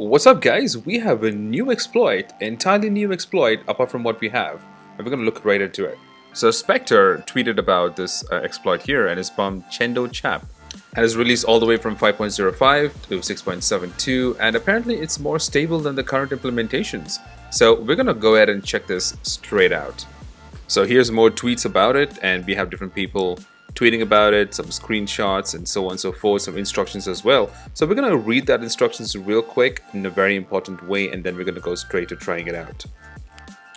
What's up guys, we have a new exploit, entirely new exploit apart from what we have, and we're going to look right into it. So Spectre tweeted about this exploit here and it's from Chendochap and is released all the way from 5.05 to 6.72 and apparently it's more stable than the current implementations. So we're going to go ahead and check this straight out. So here's more tweets about it and we have different people tweeting about it, some screenshots and so on and so forth, some instructions as well. So we're going to read that instructions real quick in a very important way and then we're going to go straight to trying it out.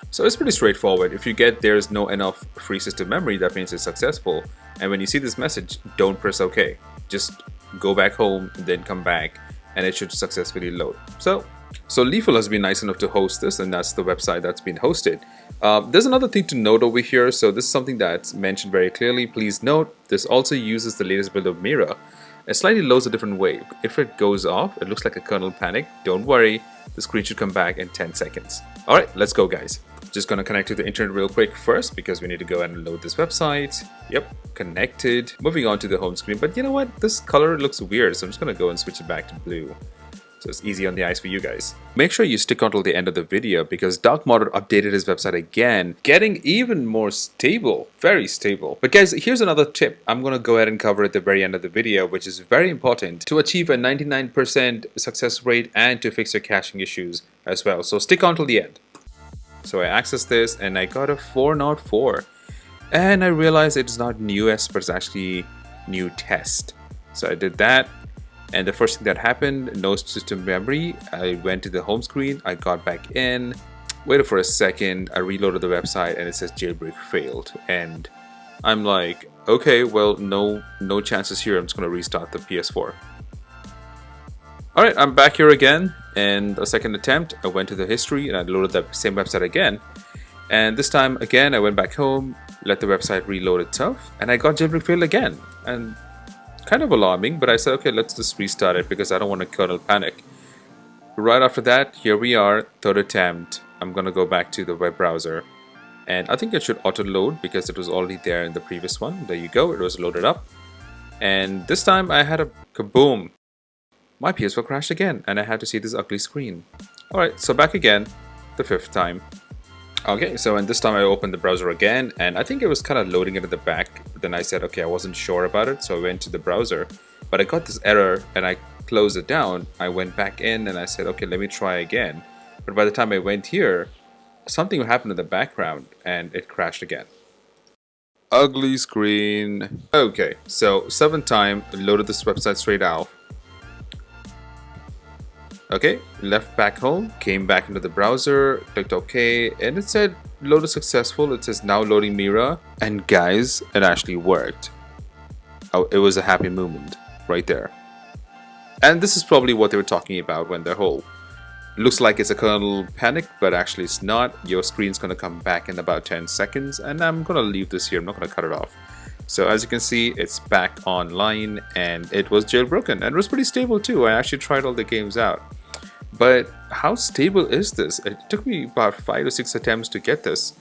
So it's pretty straightforward. If you get there's no enough free system memory, that means it's successful. And when you see this message, don't press OK. Just go back home and then come back and it should successfully load. So Leeful has been nice enough to host this and that's the website that's been hosted. There's another thing to note over here. So this is something that's mentioned very clearly. Please note, this also uses the latest build of Mira. It slightly loads a different way. If it goes off, it looks like a kernel panic. Don't worry, the screen should come back in 10 seconds. Alright, let's go guys. Just gonna connect to the internet real quick first because we need to go ahead and load this website. Yep, connected. Moving on to the home screen, but you know what? This color looks weird, so I'm just gonna go and switch it back to blue. So it's easy on the eyes for you guys. Make sure you stick until the end of the video because Darkmodder updated his website again, getting even more stable, very stable. But guys, here's another tip I'm going to go ahead and cover at the very end of the video, which is very important to achieve a 99% success rate and to fix your caching issues as well. So stick on till the end. So I accessed this and I got a 404 and I realized it's not new S, but it's actually new test. So I did that. And the first thing that happened, no system memory. I went to the home screen, I got back in, waited for a second, I reloaded the website and it says jailbreak failed. And I'm like, okay, well, no chances here. I'm just gonna restart the PS4. Alright, I'm back here again. And a second attempt, I went to the history and I loaded that same website again. And this time again, I went back home, let the website reload itself, and I got jailbreak failed again. And kind of alarming, but I said, okay, let's just restart it because I don't want a kernel panic. Right after that, here we are, third attempt. I'm gonna go back to the web browser and I think it should auto load because it was already there in the previous one. There you go, it was loaded up. And this time I had a kaboom. My PS4 crashed again and I had to see this ugly screen. Alright, so back again, the fifth time. Okay, so and this time I opened the browser again and I think it was kind of loading it at the back. But then I said, okay, I wasn't sure about it, so I went to the browser. But I got this error and I closed it down. I went back in and I said, okay, let me try again. But by the time I went here, something happened in the background and it crashed again. Ugly screen. Okay, so seventh time, loaded this website straight out. Okay, left back home, came back into the browser, clicked OK, and it said loaded successful. It says now loading Mira, and guys, it actually worked. Oh, it was a happy moment right there. And this is probably what they were talking about when the whole looks like it's a kernel panic, but actually it's not. Your screen's gonna come back in about 10 seconds, and I'm gonna leave this here. I'm not gonna cut it off. So as you can see, it's back online, and it was jailbroken, and it was pretty stable too. I actually tried all the games out. But how stable is this? It took me about 5 to 6 attempts to get this.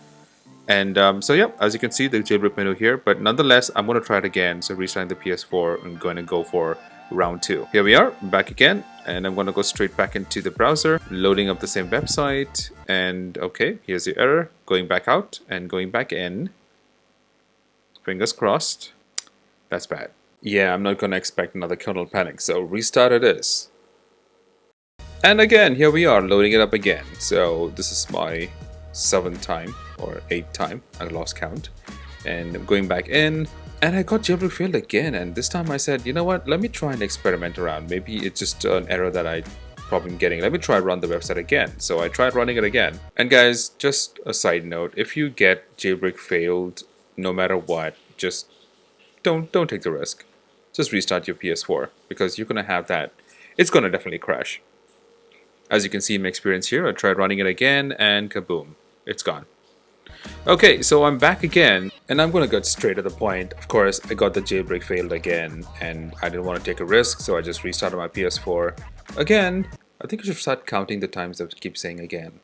And so yeah, as you can see, the jailbreak menu here. But nonetheless, I'm going to try it again. So restarting the PS4 and going to go for round 2. Here we are, back again. And I'm going to go straight back into the browser, loading up the same website. And okay, here's the error. Going back out and going back in. Fingers crossed. That's bad. Yeah, I'm not going to expect another kernel panic. So restart it is. And again, here we are, loading it up again. So this is my 7th time or 8th time, I lost count. And I'm going back in and I got jailbreak failed again. And this time I said, you know what, let me try and experiment around. Maybe it's just an error that I probably am getting. Let me try run the website again. So I tried running it again. And guys, just a side note, if you get jailbreak failed, no matter what, just don't take the risk. Just restart your PS4 because you're gonna have that. It's gonna definitely crash. As you can see in my experience here, I tried running it again and kaboom, it's gone. Okay, so I'm back again and I'm gonna get straight to the point. Of course, I got the jailbreak failed again and I didn't want to take a risk, so I just restarted my PS4. Again, I think I should start counting the times that I keep saying again.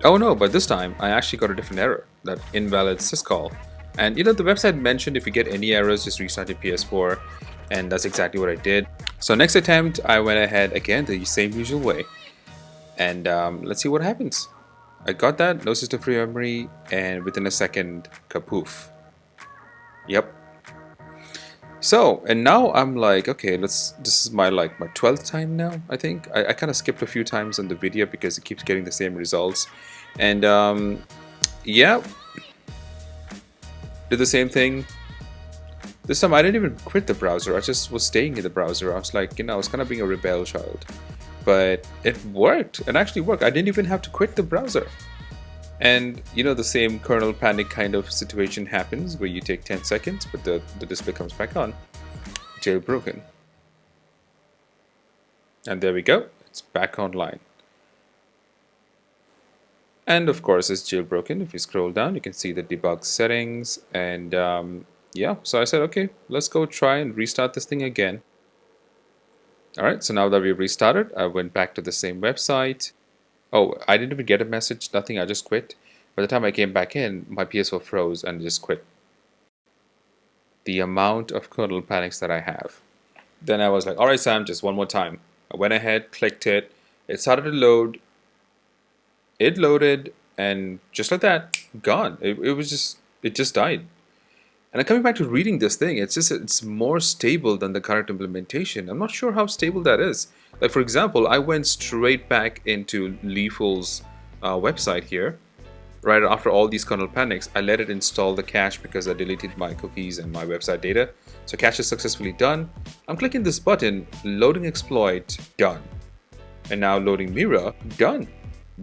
Oh no, but this time I actually got a different error, that invalid syscall. And you know, the website mentioned if you get any errors, just restart your PS4. And that's exactly what I did. So next attempt, I went ahead again the same usual way. and let's see what happens. I got that, no system free memory, and within a second, kapoof. Yep. So, and now I'm like, okay, this is my 12th time now, I think. I kind of skipped a few times on the video because it keeps getting the same results. And yeah, did the same thing. This time I didn't even quit the browser, I just was staying in the browser. I was like, I was kind of being a rebel child. But it worked, it actually worked. I didn't even have to quit the browser. And the same kernel panic kind of situation happens where you take 10 seconds, but the display comes back on. Jailbroken. And there we go, it's back online. And of course it's jailbroken. If you scroll down, you can see the debug settings. And yeah, so I said, okay, let's go try and restart this thing again. Alright, so now that we restarted, I went back to the same website. Oh, I didn't even get a message, nothing, I just quit. By the time I came back in, my PS4 froze and just quit. The amount of kernel panics that I have. Then I was like, alright Sam, just one more time. I went ahead, clicked it, it started to load. It loaded, and just like that, gone. It just died. And I'm coming back to reading this thing, it's more stable than the current implementation. I'm not sure how stable that is. Like for example, I went straight back into Leeful's website here. Right after all these kernel panics, I let it install the cache because I deleted my cookies and my website data. So cache is successfully done. I'm clicking this button, loading exploit, done. And now loading Mira, done.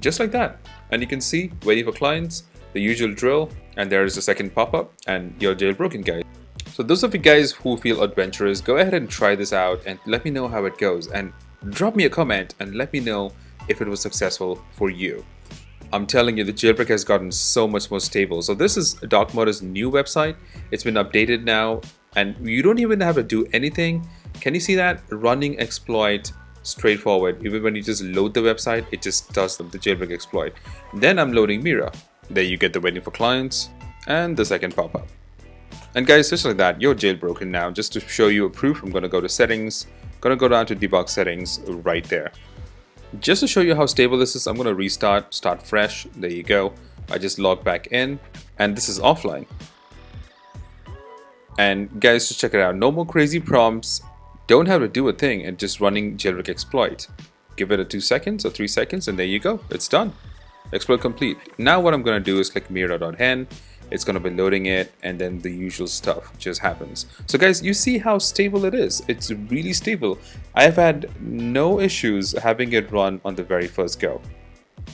Just like that. And you can see, waiting for clients, the usual drill, and there is a second pop-up, and you're jailbroken, guys. So those of you guys who feel adventurous, go ahead and try this out and let me know how it goes, and drop me a comment and let me know if it was successful for you. I'm telling you, the jailbreak has gotten so much more stable. So this is Darkmodder's new website. It's been updated now, and you don't even have to do anything. Can you see that? Running exploit, straightforward. Even when you just load the website, it just does the jailbreak exploit. Then I'm loading Mira. There you get the waiting for clients and the second pop-up. And guys, just like that, you're jailbroken now. Just to show you a proof, I'm going to go to settings, going to go down to debug settings right there. Just to show you how stable this is, I'm going to restart, start fresh. There you go. I just log back in, and this is offline. And guys, just check it out. No more crazy prompts. Don't have to do a thing, and just running jailbreak exploit. Give it a 2 seconds or 3 seconds, and there you go. It's done. Exploit complete. Now what I'm going to do is click Mira.hen. It's going to be loading it, and then the usual stuff just happens. So guys, you see how stable it is. It's really stable. I've had no issues having it run on the very first go.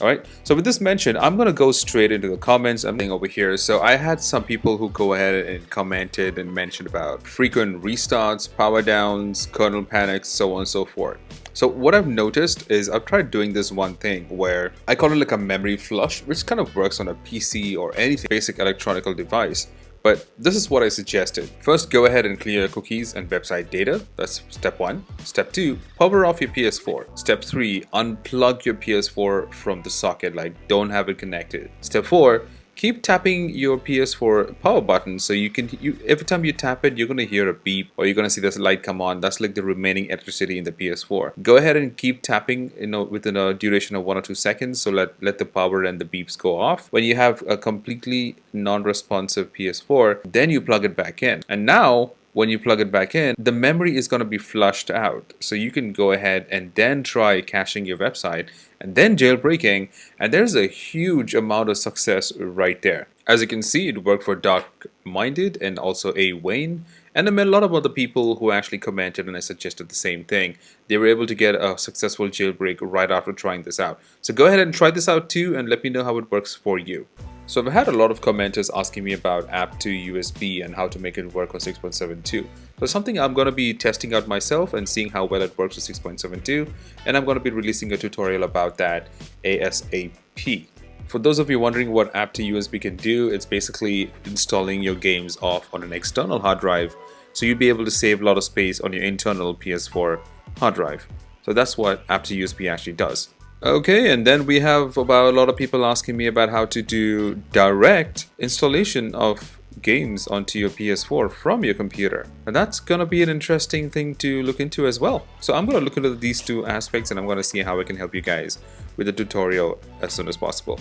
Alright, so with this mentioned, I'm going to go straight into the comments. I'm over here. So I had some people who go ahead and commented and mentioned about frequent restarts, power downs, kernel panics, so on and so forth. So what I've noticed is I've tried doing this one thing where I call it like a memory flush, which kind of works on a PC or anything basic electronic device. But this is what I suggested. First, go ahead and clear your cookies and website data. That's step 1. Step 2, power off your PS4. Step 3, unplug your PS4 from the socket, like don't have it connected. Step 4, keep tapping your PS4 power button so every time you tap it, you're going to hear a beep or you're going to see this light come on. That's like the remaining electricity in the PS4. Go ahead and keep tapping, within a duration of 1 or 2 seconds. So let the power and the beeps go off. When you have a completely non-responsive PS4, then you plug it back in. And now, when you plug it back in, the memory is going to be flushed out. So you can go ahead and then try caching your website and then jailbreaking, and there's a huge amount of success right there. As you can see, it worked for Darkmodder and also Wayne, and I met a lot of other people who actually commented and I suggested the same thing. They were able to get a successful jailbreak right after trying this out. So go ahead and try this out too and let me know how it works for you. So I've had a lot of commenters asking me about app2USB and how to make it work on 6.72. So something I'm going to be testing out myself and seeing how well it works with 6.72, and I'm going to be releasing a tutorial about that ASAP. For those of you wondering what app2USB can do, it's basically installing your games off on an external hard drive, so you'd be able to save a lot of space on your internal PS4 hard drive. So that's what app2USB actually does. Okay, and then we have about a lot of people asking me about how to do direct installation of games onto your PS4 from your computer. And that's gonna be an interesting thing to look into as well. So I'm gonna look into these two aspects and I'm gonna see how I can help you guys with the tutorial as soon as possible.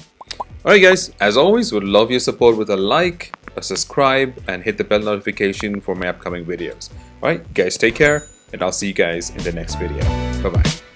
Alright guys, as always, would love your support with a like, a subscribe, and hit the bell notification for my upcoming videos. Alright guys, take care, and I'll see you guys in the next video. Bye bye.